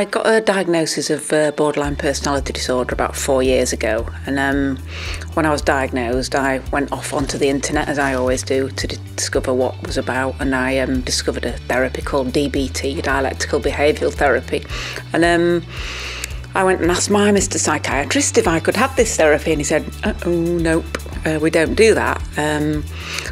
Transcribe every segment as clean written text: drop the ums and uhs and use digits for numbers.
I got a diagnosis of borderline personality disorder about 4 years ago, and when I was diagnosed I went off onto the internet, as I always do, to discover what was about, and I discovered a therapy called DBT, dialectical behavioural therapy, and I went and asked my Mr Psychiatrist if I could have this therapy, and he said, nope, we don't do that.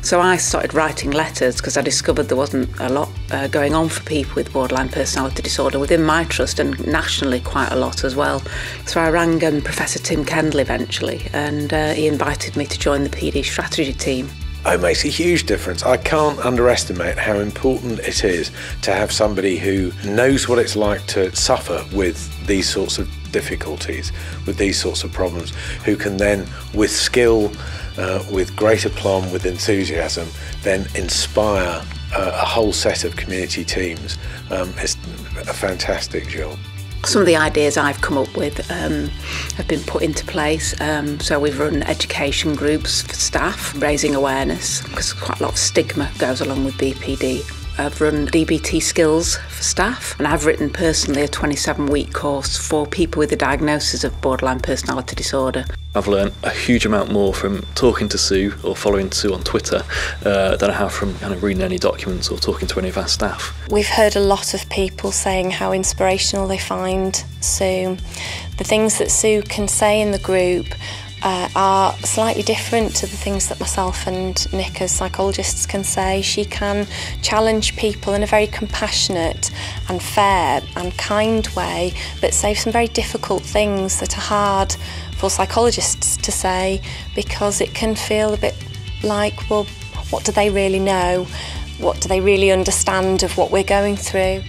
So I started writing letters because I discovered there wasn't a lot going on for people with borderline personality disorder within my trust, and nationally quite a lot as well. So I rang Professor Tim Kendall eventually, and he invited me to join the PD strategy team. It makes a huge difference. I can't underestimate how important it is to have somebody who knows what it's like to suffer with these sorts of difficulties, with these sorts of problems, who can then, with skill, with great aplomb, with enthusiasm, then inspire a whole set of community teams. It's a fantastic job. Some of the ideas I've come up with have been put into place. So we've run education groups for staff, raising awareness, because quite a lot of stigma goes along with BPD. I've run DBT skills for staff, and I've written personally a 27-week course for people with a diagnosis of borderline personality disorder. I've learned a huge amount more from talking to Sue or following Sue on Twitter than I have from kind of reading any documents or talking to any of our staff. We've heard a lot of people saying how inspirational they find Sue. The things that Sue can say in the group are slightly different to the things that myself and Nick as psychologists can say. She can challenge people in a very compassionate and fair and kind way, but say some very difficult things that are hard for psychologists to say, because it can feel a bit like, well, what do they really know? What do they really understand of what we're going through?